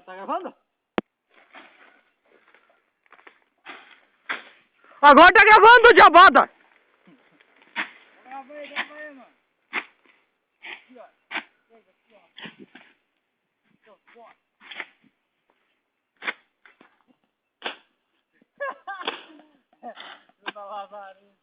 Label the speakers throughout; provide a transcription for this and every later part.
Speaker 1: Tá gravando?
Speaker 2: Agora tá gravando, diabada!
Speaker 1: Grava aí, mano. Aqui, ó. Pega aqui, ó. Aqui, ó. Eu tava lazarinho.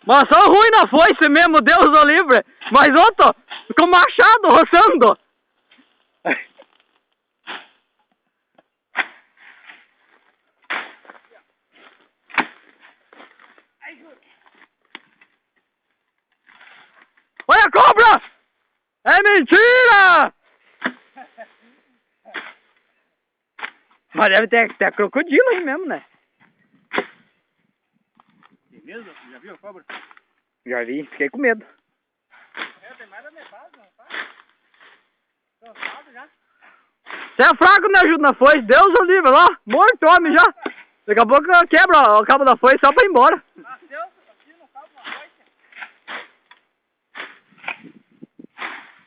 Speaker 2: Mas só ruim na foice mesmo, Deus o livre. Mas outro, com machado roçando. Olha a cobra! É mentira! Mas deve ter crocodilo aí mesmo, né?
Speaker 1: Beleza? Já viu a cobra?
Speaker 2: Já vi, fiquei com medo.
Speaker 1: Tem mais da metade, não tá? Cansado já?
Speaker 2: Você é fraco, me ajuda na foice, Deus o livre, lá, morto homem já. Daqui a pouco quebra o cabo da foice só pra ir embora.
Speaker 1: Nasceu aqui no cabo da foice.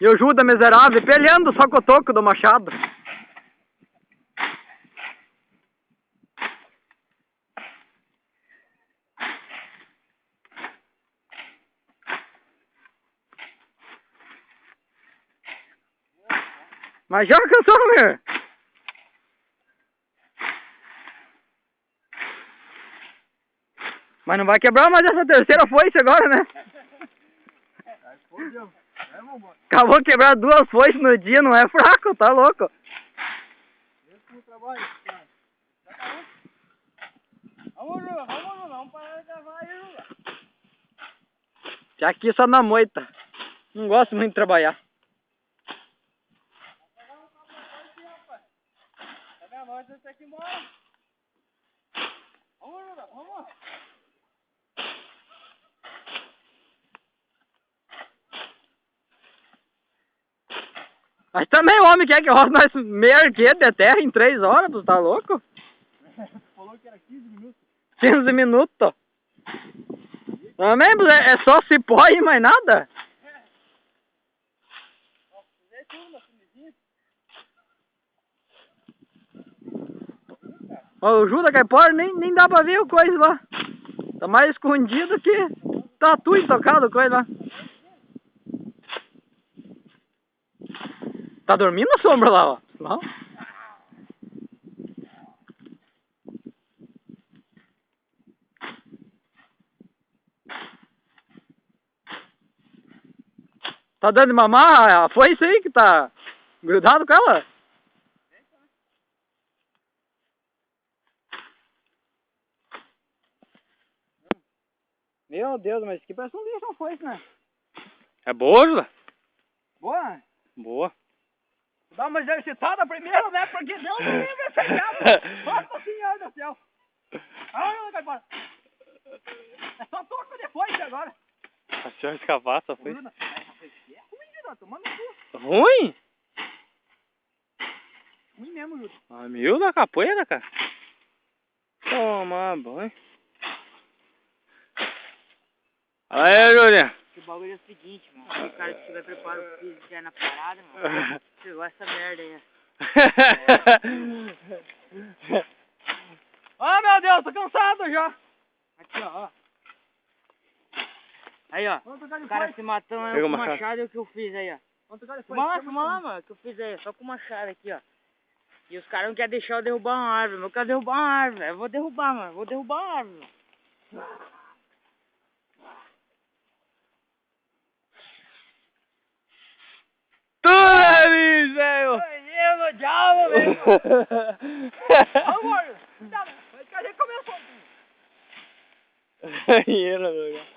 Speaker 2: E o Judas miserável, pelhando só com o toco do machado. Mas já cansou, meu. Mas não vai quebrar mais essa terceira foice agora, né? Acabou de quebrar 2 foices no dia, não é fraco, tá louco?
Speaker 1: Esse no trabalho, cara. Vamos, Júlia, vamos parar de gravar aí, Júlia.
Speaker 2: Já aqui só na moita. Não gosto muito de trabalhar.
Speaker 1: Tá vendo? Nós vamos ter que ir embora. Vamos, Júlia, vamos.
Speaker 2: Mas também o homem quer que roça nós meia arqueira de terra em 3 horas, tu tá louco?
Speaker 1: Falou que era 15 minutos.
Speaker 2: 15 minutos. Também é só cipó e mais nada.
Speaker 1: Fizer tudo na fumezinha.
Speaker 2: Ó, o Judas Caipora nem dá pra ver o coisa lá. Tá mais escondido que tatu intocado coisa lá. Tá dormindo a sombra lá, ó. Lá. Tá dando de mamar? Foi isso aí que tá grudado com ela? Meu Deus, mas isso aqui parece um lixo, não foi isso, né? É boa, Júlia?
Speaker 1: Boa?
Speaker 2: Boa.
Speaker 1: Dá uma exercitada primeiro, né? Porque Deus me livre, fechado. Nossa Senhora do céu. Olha, Caipora. É só torco de foice agora.
Speaker 2: A senhora escavaça foi?
Speaker 1: É ruim, Júlia. Tomando cu.
Speaker 2: Ruim?
Speaker 1: Ruim mesmo, Júlia.
Speaker 2: Ah, mil da capoeira, cara. Toma banho. Aí, Júlia.
Speaker 3: O bagulho é o seguinte, mano. Se o cara que tiver preparado físico já na parada, mano, pegou essa merda aí.
Speaker 1: Oh, meu Deus, tô cansado já.
Speaker 3: Aqui, ó. Aí, ó.
Speaker 1: Vamos tocar de
Speaker 3: O cara
Speaker 1: foice.
Speaker 3: se matando
Speaker 2: Pega
Speaker 3: com
Speaker 2: o
Speaker 3: o
Speaker 2: machado.
Speaker 3: machado e o que eu fiz aí, ó.
Speaker 1: Vamos tocar de foice.
Speaker 3: Filma lá, mano, o que eu fiz aí, só com o machado aqui, ó. E os caras não querem deixar eu derrubar uma árvore, mas eu quero derrubar uma árvore, velho. Eu vou derrubar, mano. Vou derrubar uma árvore, mano.
Speaker 2: Tu é bicho, velho!
Speaker 1: Eu no diabo, velho. Vamos, Júlia. Vai ficar recomeçando.
Speaker 2: Aí, Júlia.